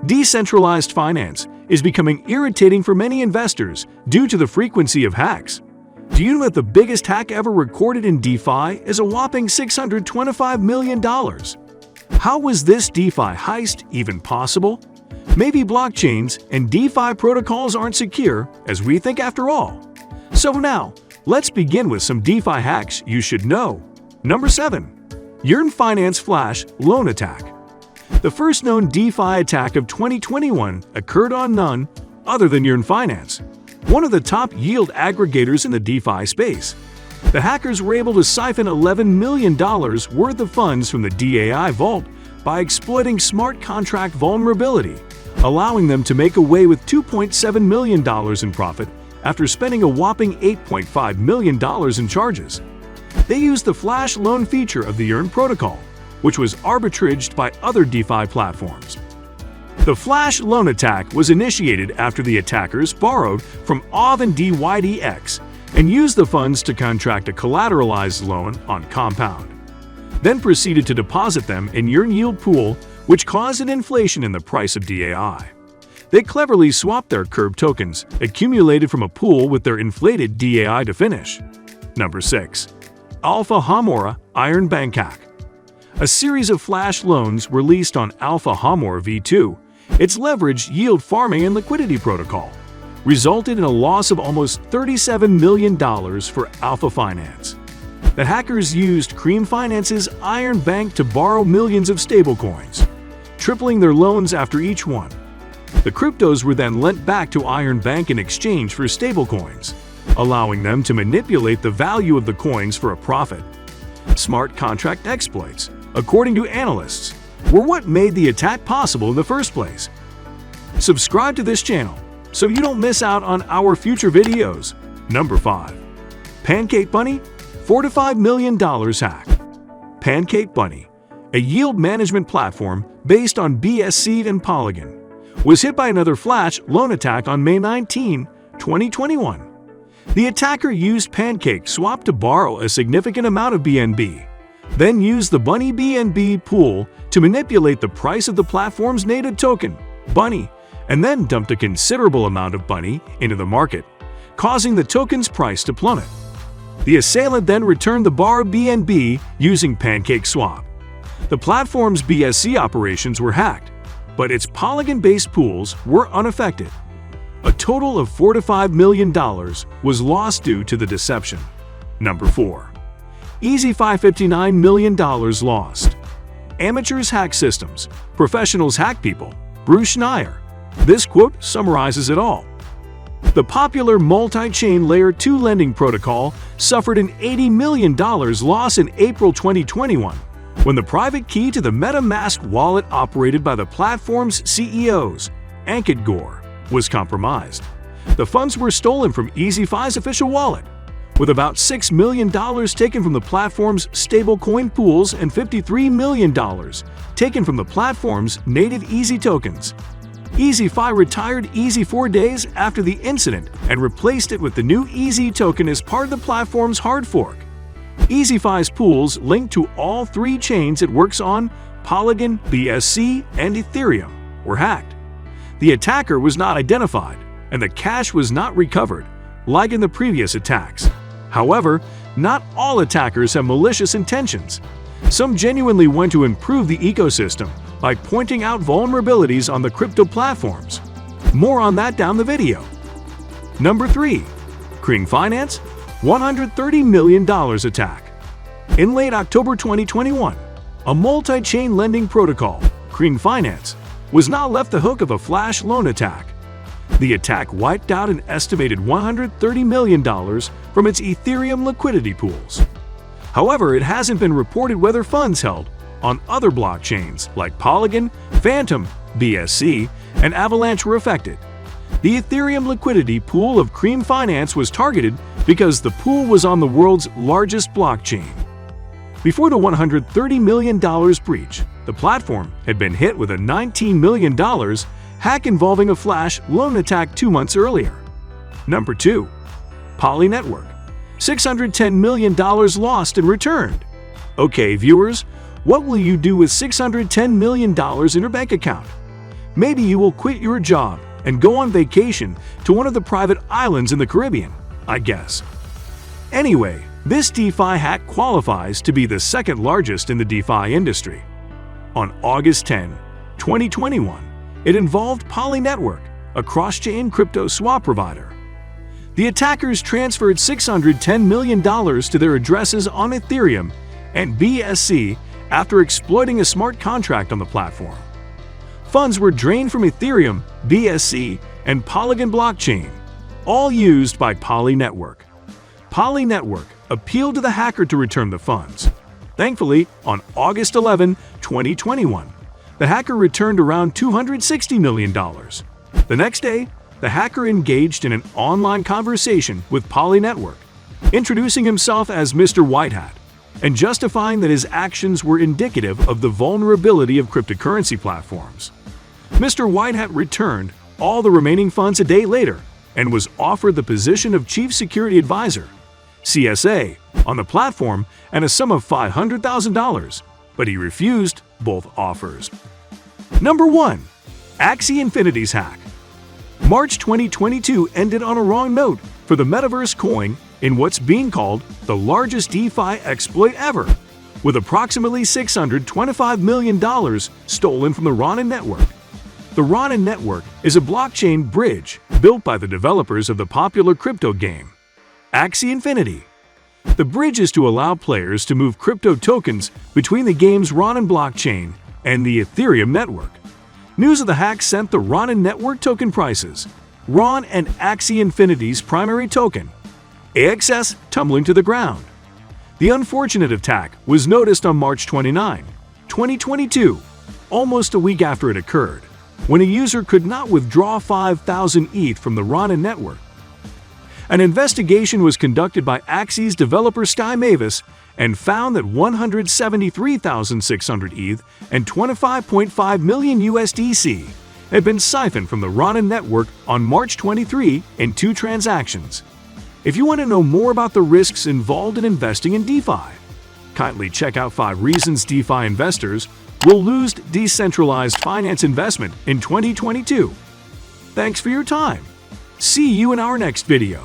Decentralized finance is becoming irritating for many investors due to the frequency of hacks. Do you know that the biggest hack ever recorded in DeFi is a whopping $625 million? How was this DeFi heist even possible? Maybe blockchains and DeFi protocols aren't secure as we think after all. So now, let's begin with some DeFi hacks you should know. Number 7. Yearn Finance Flash Loan Attack. The first known DeFi attack of 2021 occurred on none other than Yearn Finance, one of the top yield aggregators in the DeFi space. The hackers were able to siphon $11 million worth of funds from the DAI vault by exploiting smart contract vulnerability, allowing them to make away with $2.7 million in profit after spending a whopping $8.5 million in charges. They used the flash loan feature of the Yearn protocol, which was arbitraged by other DeFi platforms. The flash loan attack was initiated after the attackers borrowed from OV and DYDX and used the funds to contract a collateralized loan on Compound, then proceeded to deposit them in Yearn yield pool, which caused an inflation in the price of DAI. They cleverly swapped their curb tokens accumulated from a pool with their inflated DAI to finish. Number 6. Alpha Homora Iron Bank Hack. A series of flash loans released on Alpha Homora v2, its leveraged yield farming and liquidity protocol, resulted in a loss of almost $37 million for Alpha Finance. The hackers used Cream Finance's Iron Bank to borrow millions of stablecoins, tripling their loans after each one. The cryptos were then lent back to Iron Bank in exchange for stablecoins, allowing them to manipulate the value of the coins for a profit. Smart contract exploits, according to analysts, were what made the attack possible in the first place. Subscribe to this channel so you don't miss out on our future videos. Number 5. Pancakebunny $4 to $5 million hack. Pancakebunny, a yield management platform based on BSC and Polygon, was hit by another flash loan attack on May 19, 2021. The attacker used PancakeSwap to borrow a significant amount of BNB, then used the Bunny BNB pool to manipulate the price of the platform's native token, Bunny, and then dumped a considerable amount of Bunny into the market, causing the token's price to plummet. The assailant then returned the borrowed BNB using PancakeSwap. The platform's BSC operations were hacked, but its Polygon-based pools were unaffected. A total of $4 to $5 million was lost due to the deception. Number 4. EasyFi $59 million lost. Amateurs hack systems, professionals hack people. Bruce Schneier. This quote summarizes it all. The popular multi-chain Layer 2 lending protocol suffered an $80 million loss in April 2021 when the private key to the MetaMask wallet operated by the platform's CEOs, Ankit Gore, was compromised. The funds were stolen from EasyFi's official wallet, with about $6 million taken from the platform's stablecoin pools and $53 million taken from the platform's native Easy tokens. EasyFi retired Easy 4 days after the incident and replaced it with the new Easy token as part of the platform's hard fork. EasyFi's pools linked to all 3 chains it works on, Polygon, BSC, and Ethereum, were hacked. The attacker was not identified, and the cash was not recovered, like in the previous attacks. However, not all attackers have malicious intentions. Some genuinely want to improve the ecosystem by pointing out vulnerabilities on the crypto platforms. More on that down the video. Number 3. Cream Finance $130 million attack. In late October 2021, a multi-chain lending protocol, Cream Finance, was not left the hook of a flash loan attack. The attack wiped out an estimated $130 million from its Ethereum liquidity pools. However, it hasn't been reported whether funds held on other blockchains like Polygon, Phantom, BSC, and Avalanche were affected. The Ethereum liquidity pool of Cream Finance was targeted because the pool was on the world's largest blockchain. Before the $130 million breach, the platform had been hit with a $19 million hack involving a flash loan attack 2 months earlier. Number 2. Poly Network $610 million lost and returned. Okay, viewers, what will you do with $610 million in your bank account? Maybe you will quit your job and go on vacation to one of the private islands in the Caribbean, I guess. Anyway, this DeFi hack qualifies to be the second largest in the DeFi industry. On August 10, 2021, it involved Poly Network, a cross-chain crypto swap provider. The attackers transferred $610 million to their addresses on Ethereum and BSC after exploiting a smart contract on the platform. Funds were drained from Ethereum, BSC, and Polygon blockchain, all used by Poly Network. Poly Network appealed to the hacker to return the funds. Thankfully, on August 11, 2021, the hacker returned around $260 million. The next day, the hacker engaged in an online conversation with Poly Network, introducing himself as Mr. Whitehat and justifying that his actions were indicative of the vulnerability of cryptocurrency platforms. Mr. Whitehat returned all the remaining funds a day later and was offered the position of Chief Security Advisor, CSA, on the platform and a sum of $500,000, but he refused both offers. Number 1. Axie Infinity's hack. March 2022 ended on a wrong note for the Metaverse coin in what's being called the largest DeFi exploit ever, with approximately $625 million stolen from the Ronin network. The Ronin network is a blockchain bridge built by the developers of the popular crypto game, Axie Infinity. The bridge is to allow players to move crypto tokens between the game's Ronin blockchain and the Ethereum network. News of the hack sent the Ronin network token prices, RON and Axie Infinity's primary token, AXS, tumbling to the ground. The unfortunate attack was noticed on March 29, 2022, almost a week after it occurred, when a user could not withdraw 5,000 ETH from the Ronin network. An investigation was conducted by Axie's developer Sky Mavis and found that 173,600 ETH and 25.5 million USDC had been siphoned from the Ronin network on March 23 in 2 transactions. If you want to know more about the risks involved in investing in DeFi, kindly check out 5 reasons DeFi investors will lose decentralized finance investment in 2022. Thanks for your time. See you in our next video.